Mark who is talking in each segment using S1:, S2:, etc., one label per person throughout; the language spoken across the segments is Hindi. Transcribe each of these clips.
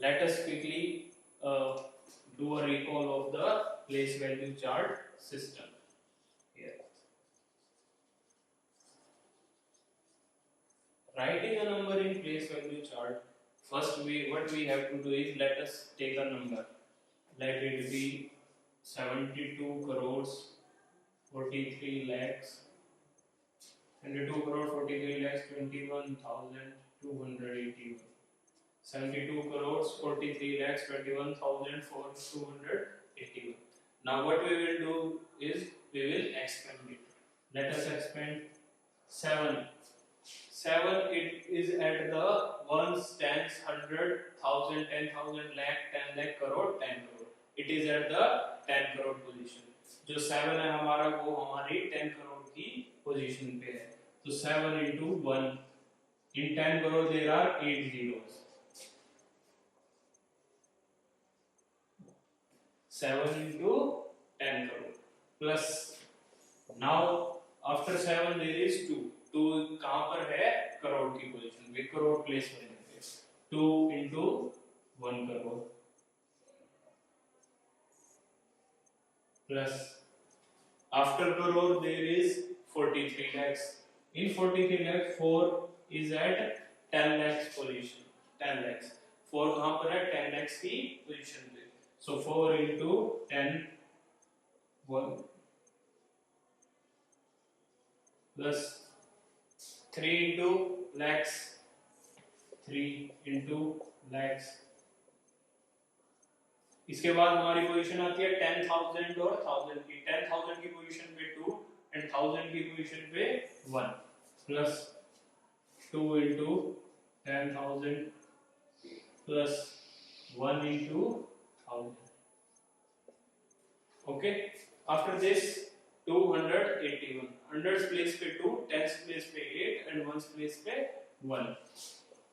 S1: let us quickly do a recall of the place value chart system here. Writing a number in place value chart, first what we have to do is, let us take a number. Let it be 72 crores 43 lakhs 72 crore 43 lakhs 21,281. 72 crores 43 lakhs 21,281. Now what we will do is we will expand it. Let us expand 7. 7, it is at the ones, tens, 100, 1000, 10,000, lakh, 10 lakh, crore, 10 crore. It is at the 10 crore position. जो 7 है हमारा वो हमारी 10 करोड़ की पोजीशन पे है. तो 7 into 1 in 10 crore there are 8 zeros. 7 into 10 crore plus now after 7 there is 2. 2 कहाँ पर है? करोड़ की पोजीशन पे, करोड़ प्लेस करने पे. 2 into 1 crore plus after crore there is 43 lakhs. In 43 lakhs 4 is at 10 lakhs position. 10 lakhs 4 कहाँ पर है? 10 lakhs की पोजीशन पे. So 4 into 10 1 plus 3 into lakhs 3 into lakhs. इसके बाद हमारी पोजीशन आती है 10,000 और 1000 की. 10,000 की पोजीशन पे 2 and 1000 की पोजीशन पे 1 plus 2 into 10,000 plus 1 into 1000. Okay, after this 281. 100s place पे 2, 10s place पे 8 and 1s place पे 1.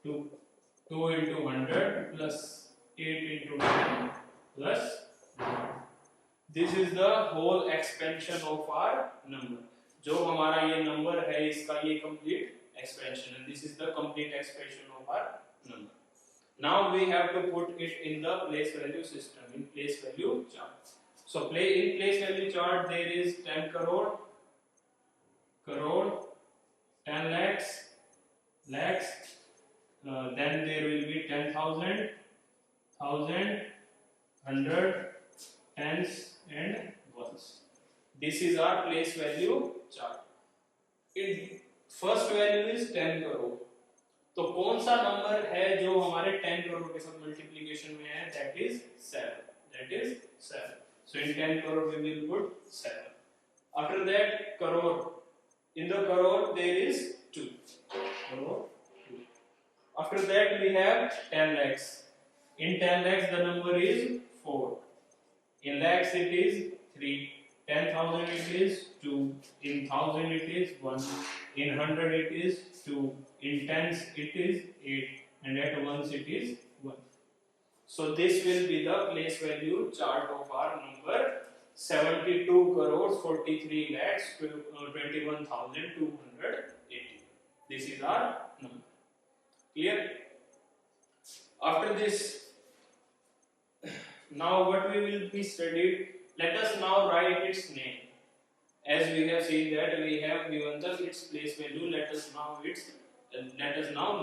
S1: 2 into 100 plus 8 into 10 plus 1. This is the whole expansion of our number. जो हमारा ये नंबर है इसका ये complete expansion and this is the complete expansion of our number. Now we have to put it in the place value system, in place value chart. So in place value chart there is 10 crore, 10 lakhs, then there will be 10,000, 1,000, 100, tens and ones. This is our place value chart. First value is 10 crore. तो कौन सा नंबर है जो हमारे 10 करोड़ के साथ मल्टीप्लिकेशन में है? That is 7. So in 10 crore we will put 7. After that crore. In the crore there is 2. Crore 2. After that we have 10 lakhs. In 10 lakhs the number is 4. In lakhs it is 3. 10,000 it is 2. In 1,000 it is 1. In 100 it is 2. In tens it is 8. And at ones it is 1. So this will be the place value chart of our number 72 crores 43 lakhs 21,280. This is our number. Clear? After this, now what we will be studied, let us now write its name. As we have seen that we have given the its place value, let us now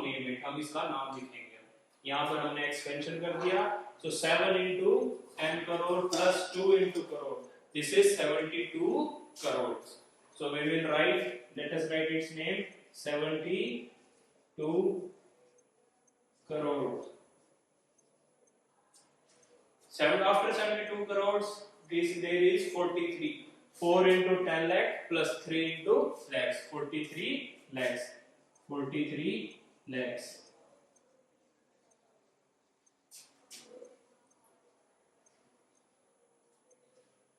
S1: name it. हम इसका नाम लिखेंगे. यहाँ पर हमने एक्सपेंशन कर दिया. So 7 into 10 crore plus 2 into crore. This is 72 crores. So we will write. Let us write its name. 72 crores. After 72 crores, there is 43. 4 into 10 lakh plus 3 into lakhs. 43 lakhs.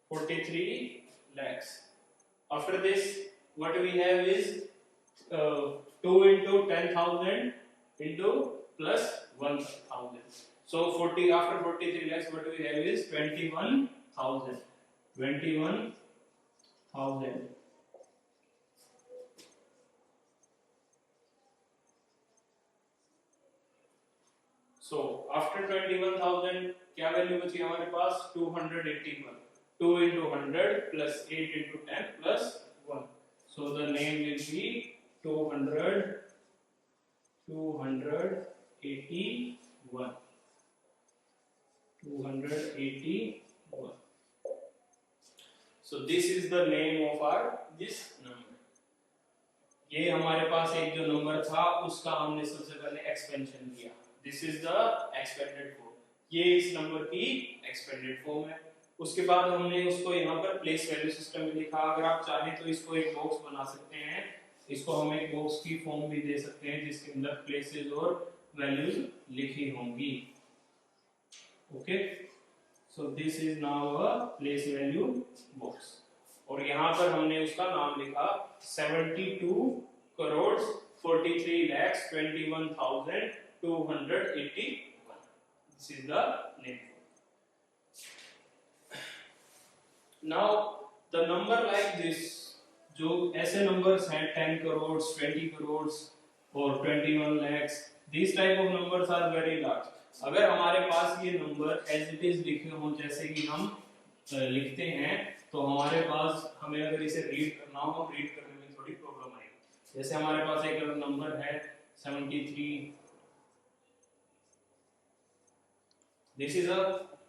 S1: 43 lakhs. After this, what we have is 2 into 10,000 into plus 1,000. So 40 after 43 lakhs, what we have is 21,000. 21,000. So after 21,000 क्या वैल्यू बची हमारे पास 281 2 into 100 plus 8 into 10 plus 1 so the name will be 281 281 so this is the name of our this number ये हमारे पास एक जो नंबर था उसका हमने सबसे पहले एक्सपेंशन किया this is the expanded form ये इस नंबर की एक्सपेंडेड फॉर्म है उसके बाद हमने उसको यहाँ पर प्लेस वैल्यू सिस्टम में लिखा अगर आप चाहें तो इसको एक बॉक्स बना सकते हैं इसको हम एक बॉक्स की फॉर्म भी दे सकते हैं जिसके अंदर प्लेसेस और वैल्यूज लिखी होंगी okay so this is now a place value box और यहाँ पर हमने उसका नाम लिखा 72 crore 43 lakhs 21,281 this is the name now the number like this जो ऐसे नंबर्स हैं 10 करोड़ 20 करोड़ और 21 lakhs these type of numbers are very large अगर हमारे पास ये नंबर as it is लिखे हों जैसे कि हम लिखते हैं तो हमारे पास हमें अगर इसे रीड करना हो रीड करने में थोड़ी प्रॉब्लम आएगी जैसे हमारे पास एक नंबर है 73 this is a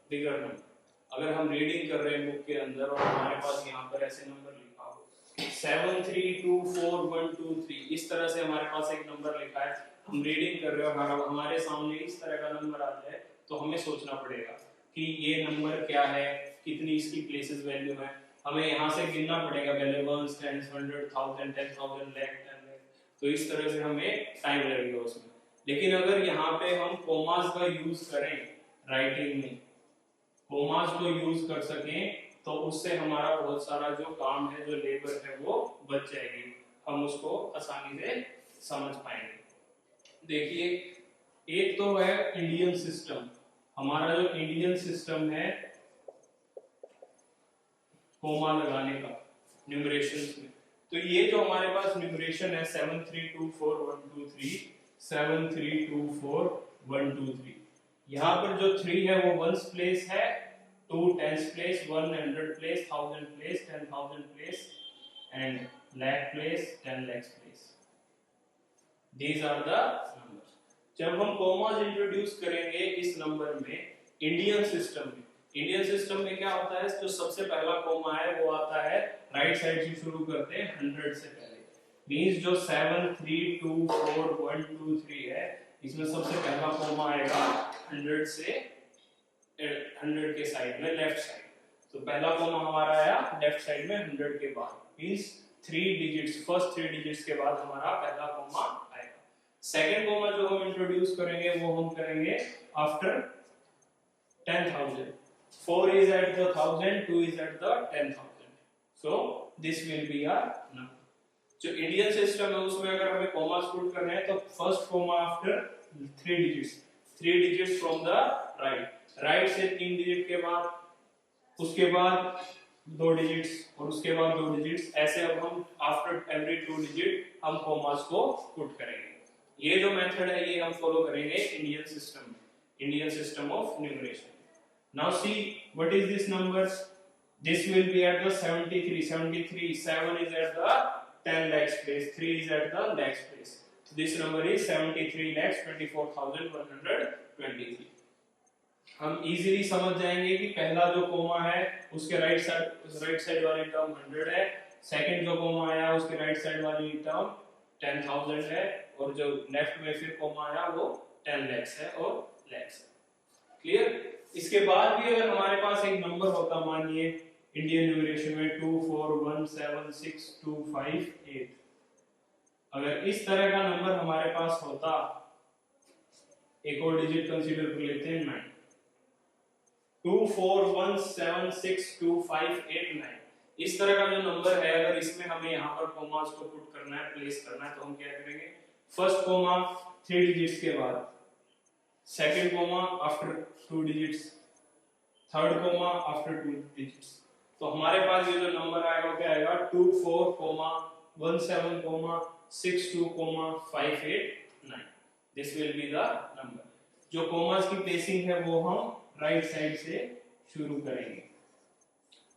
S1: bigger number अगर हम रीडिंग कर रहे हैं बुक के अंदर और हमारे पास यहाँ पर ऐसे नंबर लिखा हो 7324123 इस तरह से हमारे पास एक नंबर लिखा है हम रीडिंग कर रहे हो हमारे सामने इस तरह का नंबर आ जाए तो हमें सोचना पड़ेगा कि ये नंबर क्या है कितनी इसकी प्लेसेस वैल्यू है हमें यहाँ से गिनना पड़ेगा पहले 1 10 100 1000 10,000 लाख तो इस तरह से हमें टाइम लगेगा उसमें लेकिन अगर यहाँ पे हम कोमास का यूज करें राइटिंग में कोमास को यूज कर सकें तो उससे हमारा बहुत सारा जो काम है जो लेबर है वो बच जाएगी हम उसको आसानी से समझ पाएंगे देखिए एक तो है इंडियन सिस्टम हमारा जो इंडियन सिस्टम है कोमा लगाने का न्यूमरेशंस में तो ये जो हमारे पास न्यूमरेशन है 7324123 7324123 यहाँ पर जो 3 है वो वंस प्लेस है 2 tens place 100 place 1000 place 10,000 place and lakh place 10 lakhs place these are the numbers जब हम कोमास इंट्रोड्यूस करेंगे इस नंबर में इंडियन सिस्टम में क्या होता है जो सबसे पहला कोमा है वो आता है राइट साइड से शुरू करते हैं 100 से पहले मींस जो 7324123 है इसमें सबसे पहला कोमा आएगा 100 से 100 के साइड में लेफ्ट साइड तो पहला कोमा हमारा आया लेफ्ट साइड में 100 के बाद मींस 3 डिजिट्स फर्स्ट 3 डिजिट्स के बाद हमारा पहला कोमा आएगा सेकंड कोमा जो हम इंट्रोड्यूस करेंगे वो हम करेंगे after 10,000 4 is at the 1000 2 is at the 10,000 so this will be our number जो इंडियन सिस्टम है उसमें अगर हमें कोमास पुट करने हैं तो first comma after 3 digits from the right से 3 डिजिट के बाद उसके बाद 2 डिजिट्स और उसके बाद 2 डिजिट्स ऐसे अब हम आफ्टर एवरी 2 डिजिट हम कोमास को पुट करेंगे ये जो मेथड है ये हम फॉलो करेंगे Indian system of numeration Now see what is this number? This will be at the 73. 7 is at the 10 lakhs place. 3 is at the lakhs place. So this number is 73 lakhs 24,123. हम इजीली समझ जाएंगे कि पहला जो कोमा है उसके राइट साइड वाली टर्म 100 है सेकंड जो कोमा आया उसके राइट साइड वाली टर्म 10,000 है और जो लेफ्ट में फिर कोमा आया वो 10 lakhs है और lakhs है क्लियर इसके बाद भी अगर हमारे पास एक नंबर होता मानिए इंडियन न्यूमरेशन में 2417625 अगर इस तरह का नंबर हमारे पास होता एक और डिजिट कंसीडर कर लेते हैं 9 241762589 इस तरह का जो नंबर है अगर इसमें हमें यहाँ पर कोमास को पुट करना है प्लेस करना है तो हम क्या करेंगे फर्स्ट कोमा 3 डिजिट्स के बाद second comma after 2 digits third comma after 2 digits तो हमारे पास ये जो नंबर आएगा वो क्या आएगा 24,17,62,589 this will be the number जो कोमास की प्लेसिंग है वो हम राइट साइड से शुरू करेंगे,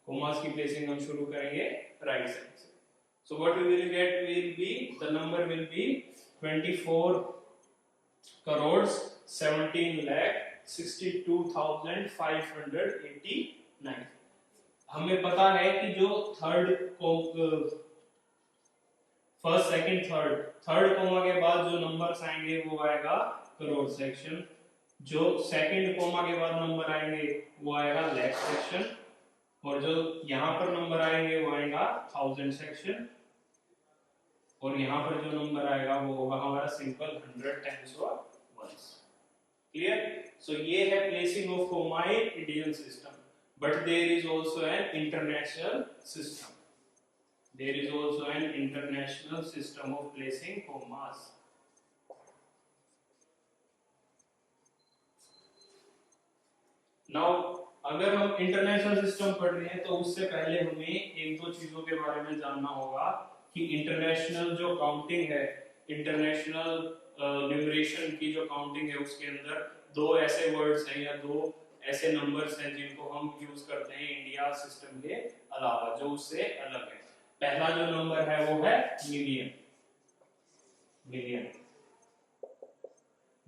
S1: कोमास की प्लेसिंग हम शुरू करेंगे राइट साइड से। So what we will get will be, the number will be 24 crores 17 lakh 62,589। हमें पता है कि जो थर्ड को फर्स्ट सेकंड थर्ड कोमा के बाद जो नंबर्स आएंगे वो आएगा करोड़ सेक्शन, जो सेकंड कोमा के बाद नंबर आएंगे वो आएगा लाख सेक्शन, और जो यहाँ पर नंबर आएंगे वो आएगा थाउजेंड सेक्शन, और यहाँ पर जो नंबर आएगा वो होगा हमारा सिंपल 100 टाइम्स और वंस। क्लियर? सो ये है placing of comma in Indian system, but there is also an international system, there is also an international system of placing commas. Now अगर हम इंटरनेशनल सिस्टम पढ़ रहे हैं तो उससे पहले हमें एक दो चीजों के बारे में जानना होगा कि इंटरनेशनल जो काउंटिंग है, इंटरनेशनल न्यूमरेशन की जो काउंटिंग है उसके अंदर दो ऐसे वर्ड्स हैं या दो ऐसे नंबर्स हैं जिनको हम यूज करते हैं इंडिया सिस्टम के अलावा, जो उससे अलग है। पहला जो नंबर है वो है million, million.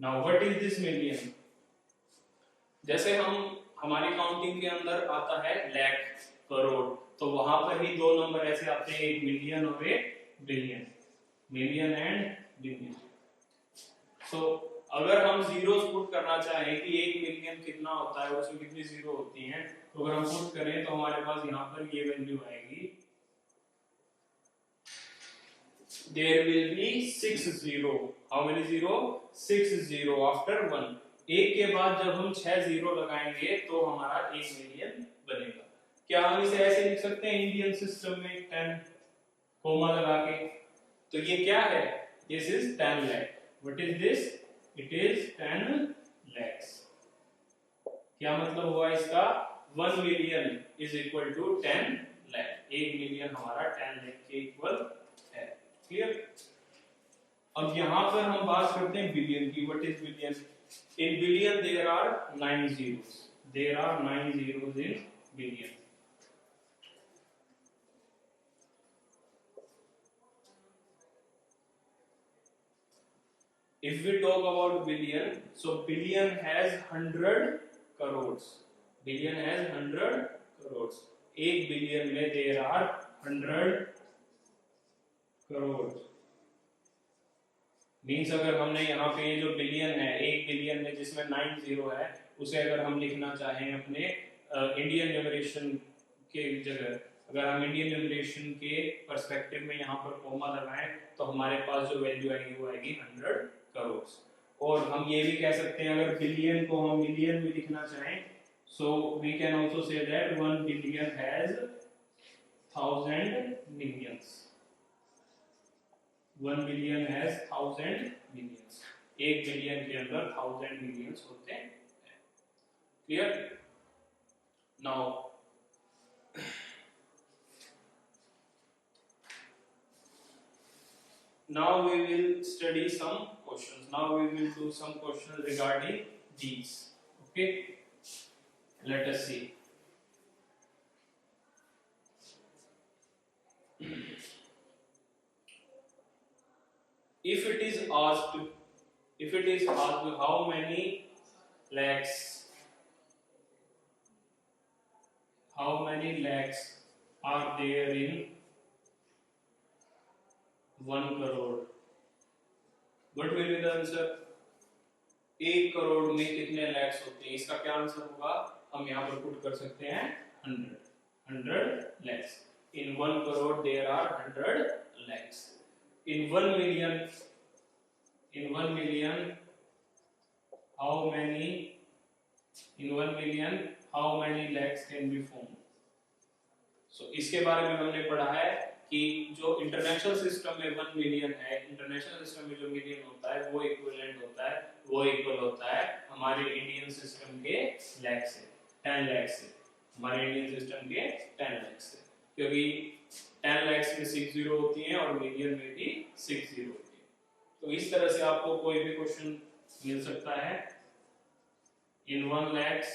S1: Now what is this million? जैसे हमारी काउंटिंग के अंदर आता है लाख, करोड़, तो वहां पर ही दो नंबर ऐसे आते हैं, एक मिलियन और एक बिलियन, मिलियन एंड बिलियन। सो अगर हम जीरोस पुट करना चाहें कि एक मिलियन कितना होता है और उसमें कितनी जीरो होती हैं, तो अगर हम पुट करें तो हमारे पास यहाँ पर ये वैल्यू आएगी, there will be 6 zero, how many zero? 6 zero after 1, एक के बाद जब हम 6 जीरो लगाएंगे तो हमारा 1 मिलियन बनेगा। क्या हम इसे ऐसे लिख सकते हैं इंडियन सिस्टम में 10 कोमा लगा के? तो ये क्या है? This is 10 lakh. What is this? It is 10 lakhs। क्या मतलब हुआ इसका? 1 million is equal to 10 lakh, 1 million हमारा 10 लाख के इक्वल है। क्लियर? अब यहां पर हम बात करते हैं बिलियन की। What is billion? In billion there are 9 zeros. There are 9 zeros in billion. If we talk about billion, so billion has 100 crores. Billion has 100 crores. एक बिलियन में there are 100 crores. मीन्स अगर हमने यहाँ पे ये जो बिलियन है, एक बिलियन में जिसमें 9 जीरो है, उसे अगर हम लिखना चाहें अपने इंडियन न्यूमरेशन के जगह, अगर हम इंडियन न्यूमरेशन के पर्सपेक्टिव में यहाँ पर कोमा लगाएं तो हमारे पास जो वैल्यू आएगी वो आएगी 100 करोड़। और हम ये भी कह सकते हैं अगर बिलियन को हम मिलियन में लिखना चाहें, so we can also say that 1 billion has 1000 millions. 1 billion has 1000 millions. एक बिलियन के अंदर 1000 मिलियंस होते हैं। Clear? now we will study some questions. Now we will do some questions regarding these. Okay, let us see. If it is asked how many lakhs are there in 1 crore, what will be the answer? 1 crore में कितने लैक्स होते हैं? इसका क्या आंसर होगा? हम यहाँ पर पुट कर सकते हैं 100 lakhs. In 1 crore there are 100 lakhs. In 1 million, how many lakhs can be formed? So इसके बारे में हमने पढ़ा है कि जो इंटरनेशनल सिस्टम में 1 मिलियन है, इंटरनेशनल सिस्टम में जो मिलियन होता है वो इक्विवेलेंट होता है, वो इक्वल होता है हमारे इंडियन सिस्टम के लाख से, 10 लाख से, हमारे इंडियन सिस्टम के 10 लाख से, क्योंकि 10 lakhs में 6 जीरो होती हैं और मिलियन में भी 6 जीरो होती है। तो इस तरह से आपको कोई भी क्वेश्चन मिल सकता है in 1 lakhs,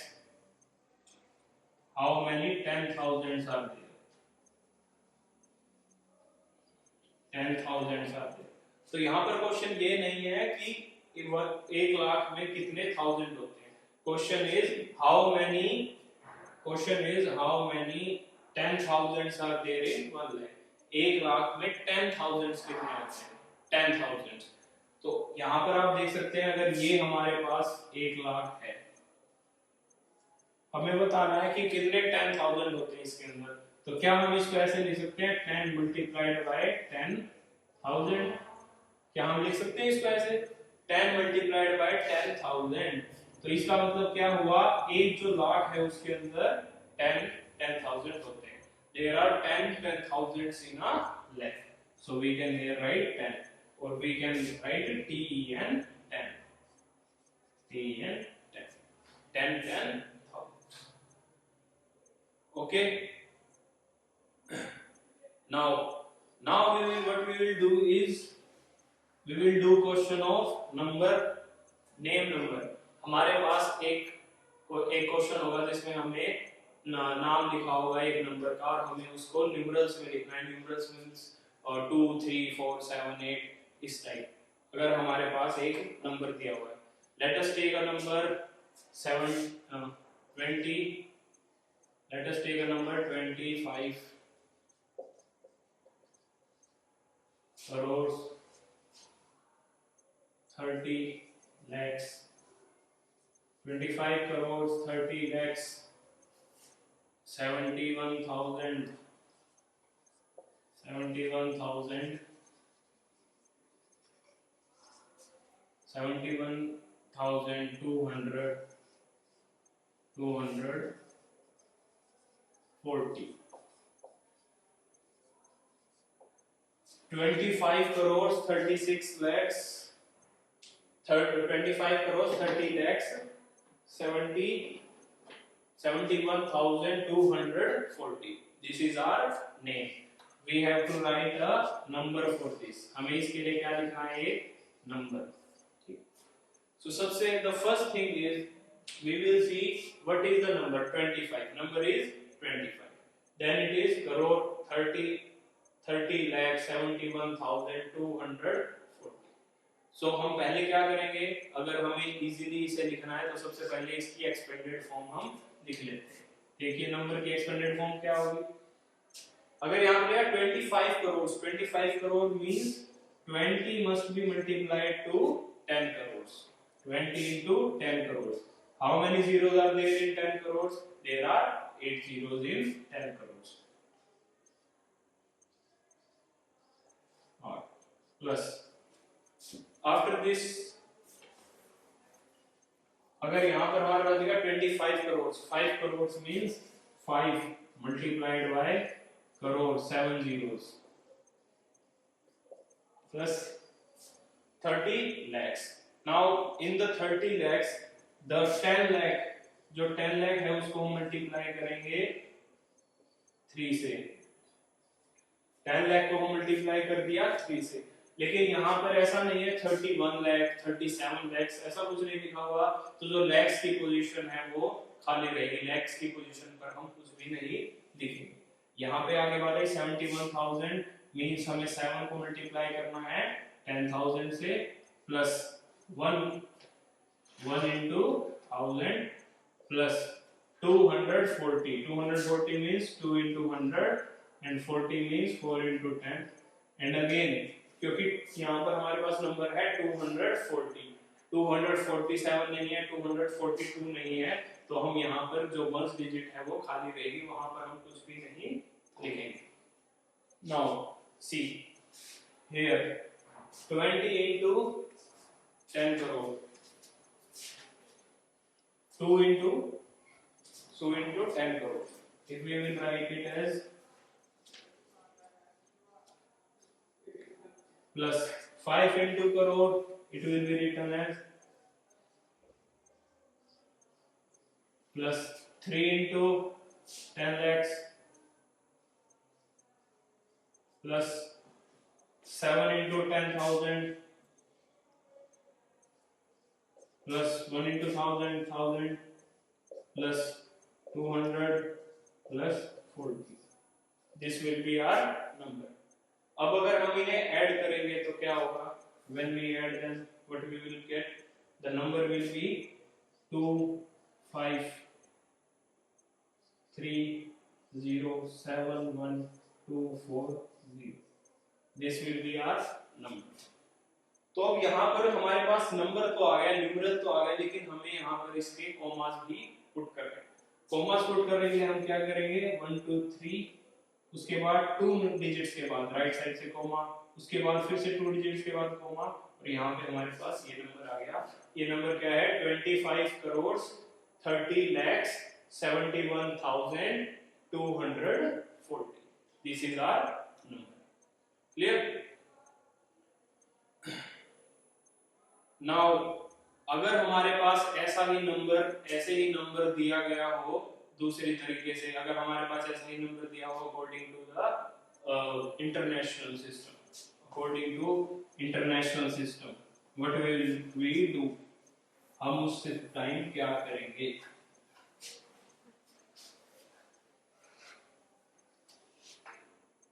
S1: how many 10,000s are there? 10,000s are there. तो यहाँ पर क्वेश्चन ये नहीं है कि 1 लाख में कितने थाउजेंड होते हैं. Question is how many 10,000s are there in 1 lakh. 1 lakh में 10,000s कितने होते हैं? 10,000s. तो यहाँ पर आप देख सकते हैं, अगर ये हमारे पास 1 लाख है, हमें बताना है कि कितने 10,000 होते हैं इसके अंदर. तो क्या हम इसको ऐसे लिख सकते हैं 10 मल्टीप्लाइड बाय 10,000. क्या हम लिख सकते हैं इसको ऐसे 10 मल्टीप्लाइड बाय 10,000. तो इसका मतलब क्या हुआ, एक जो लाख है उसके अंदर 10,000 होते हैं. There are 10,000s in a lakh. So we can here write 10, or we can write TEN 10. TEN 10. 10,000. Okay. Now what we will do is we will do question of number, name number. हमारे पास एक क्वेश्चन होगा जिसमें हमने नाम लिखा होगा एक नंबर का, और हमें उसको न्यूमरल्स में लिखना है. न्यूमरल्स मींस 2 3 4 7 8 इस टाइप. अगर हमारे पास एक नंबर दिया हुआ है, let us take a number 20. Let us take a number 25 crores 30 lakhs. 25 crores 30 lakhs 71,000 71,200 40. 25 crores 36 lakhs 25 crores 30 lakhs 71,240. This is our name. We have to write a number for this. हमें इसके लिए क्या लिखना है, एक नंबर. So सबसे the first thing is we will see what is the number. 25 number is 25. Then it is crore 30 lakh 71,240. So हम पहले क्या करेंगे, अगर हमें इजीली इसे लिखना है तो सबसे पहले इसकी एक्सपेंडेड फॉर्म हम लिख लेते हैं. देखिए नंबर की एक्सपेंडेड फॉर्म क्या होगी. अगर यहाँ पे 25 crore means 20 must be multiplied to 10 crores. 20 into 10 crores. How many zeros are there in 10 crores? There are 8 zeros in 10 crores. Or plus. After this, अगर यहाँ पर हमारे पास दिखा 25 crores, 5 crores means 5 multiplied by crore 7 zeros plus 30 lakhs. Now in the 30 lakhs, the 10 lakh, जो 10 lakh है उसको हम मल्टीप्लाई करेंगे 3 से. 10 lakh को हम मल्टीप्लाई कर दिया 3 से. लेकिन यहाँ पर ऐसा नहीं है 31 lakh 37 lakhs ऐसा कुछ नहीं लिखा हुआ. तो जो lakhs की पोजीशन है वो खाली रहेगी. lakhs की पोजीशन पर हम कुछ भी नहीं लिखेंगे. यहाँ पे आगे बात है 71,000 मींस हमें 7 को मल्टीप्लाई करना है 10,000 से plus 1 into 1000 plus 240 means 2 into 100 and 40 means 4 into 10. And again क्योंकि यहाँ पर हमारे पास नंबर है 240, 247 नहीं है, 242 नहीं है, तो हम यहाँ पर जो 1 डिजिट है वो खाली रहेगी, वहां पर हम कुछ भी नहीं लिखेंगे. Now see here 20 into 10 crore 2 into 10 crore. If we will write it as plus 5 into crore, it will be written as plus 3 into 10 lakhs plus 7 into 10,000 plus 1 into 1,000 plus 200 plus 40. This will be our number. अब अगर हम इन्हें ऐड करेंगे तो क्या होगा? When we add them, what we will get? The number will be 253071240. This will be our number. तो अब यहाँ पर हमारे पास नंबर तो आ गया, न्यूमरल तो आ गया, लेकिन हमें यहाँ पर इसके कॉमास भी पुट करने हैं। कॉमास पुट करने के लिए हम क्या करेंगे? 1 2 3, उसके बाद 2 डिजिट्स के बाद राइट साइड से कॉमा, उसके बाद फिर से 2 डिजिट्स के बाद कॉमा, और यहाँ पे हमारे पास ये नंबर आ गया। ये नंबर क्या है? 25 crore 30 lakhs 71,240. This is our number. Clear? Now, अगर हमारे पास ऐसे ही नंबर दिया गया हो दूसरी तरीके से, अगर हमारे पास ऐसा ही नंबर दिया हो according to the international system, what will we do? हम उस टाइम क्या करेंगे?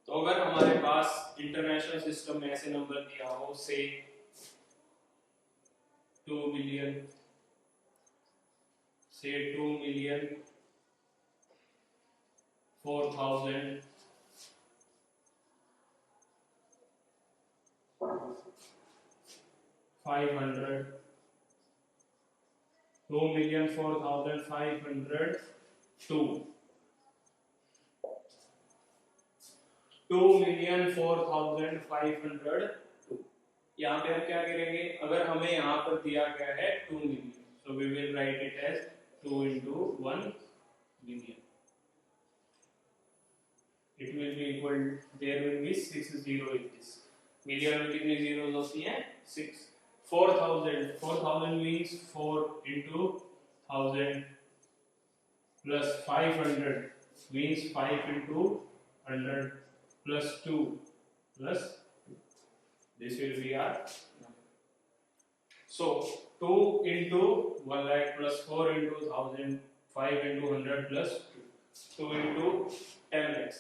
S1: तो अगर हमारे पास इंटरनेशनल सिस्टम में ऐसे नंबर दिया हो, से 2 मिलियन, से 2,04,500 2,04,502 2,04,502. यहाँ पे हम क्या करेंगे? अगर हमें यहाँ पर दिया गया है 2 million, so we will write it as 2 into 1 million. It will be equal, there will be 6 zero in this. Million में कितनी zeros होती हैं? 6. 4,000 means 4 into 1000 plus 500 means 5 into 100 plus 2 plus 2. This will be our number. So 2 into 1 lakh plus 4 into 1000, 5 into 100 plus 2 into 10 lakhs.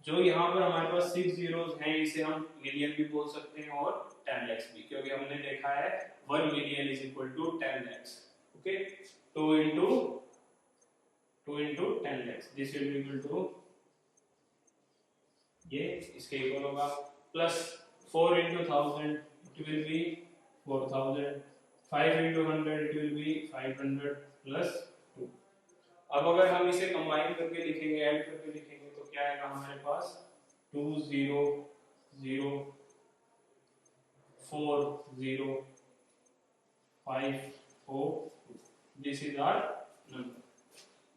S1: जो यहाँ पर हमारे पास 6 zeros हैं, इसे हम मिलियन भी बोल सकते हैं और 10 lakhs भी, क्योंकि हमने देखा है 1 million is equal to 10 lakhs. Okay, 2 into 10 lakhs. This will be equal to, ये इसके इक्वल होगा, plus 4 into 1000 it will be 4,000, 5 into 100 it will be 500 plus 2. अब अगर हम इसे कंबाइन करके लिखेंगे, ऐड करके लिखेंगे, तो क्या आएगा हमारे पास? 2,0,0,5,4. This is our number.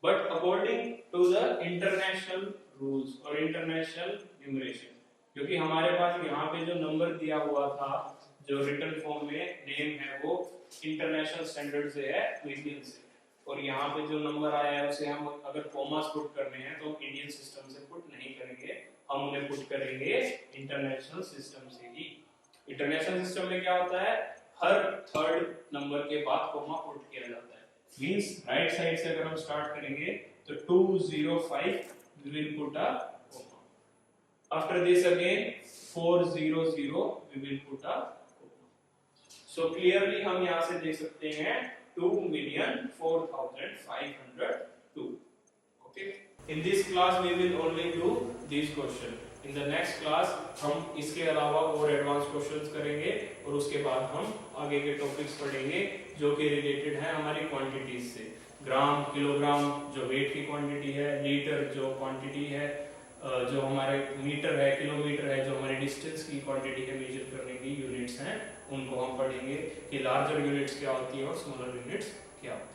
S1: But according to the international rules or international numeration, क्योंकि हमारे पास यहाँ पे जो नंबर दिया हुआ था, जो रिटन फॉर्म में नेम है, वो इंटरनेशनल स्टैंडर्ड से है, मिलियन से, और यहाँ पे जो नंबर आया है उसे हम अगर कॉमास पुट करने हैं तो इंडियन सिस्टम से पुट नहीं करेंगे, हम उन्हें पुट करेंगे इंटरनेशनल सिस्टम से ही। इंटरनेशनल सिस्टम में क्या होता है? हर थर्ड नंबर के बाद कॉमा पुट किया जाता है। मींस राइट साइड से अगर हम स्टार्ट करेंगे तो 205 we will put a comma. After this again 400 we will put a comma. So clearly हम यहाँ से देख सकते हैं 2,04,502. Okay. In this class we will only do these questions. In the next class हम इसके अलावा और एडवांस क्वेश्चंस करेंगे, और उसके बाद हम आगे के टॉपिक्स पढ़ेंगे जो कि रिलेटेड है हमारी क्वांटिटीज से। ग्राम, किलोग्राम जो वेट की क्वांटिटी है, लीटर जो क्वांटिटी है, जो हमारे मीटर है, किलोमीटर है, जो हमारी डिस्टेंस की क्वांटिटी है, मेजर करने की यूनिट्स हैं, उनको हम पढ़ेंगे कि लार्जर यूनिट्स क्या होती है और स्मॉलर यूनिट्स क्या होती है।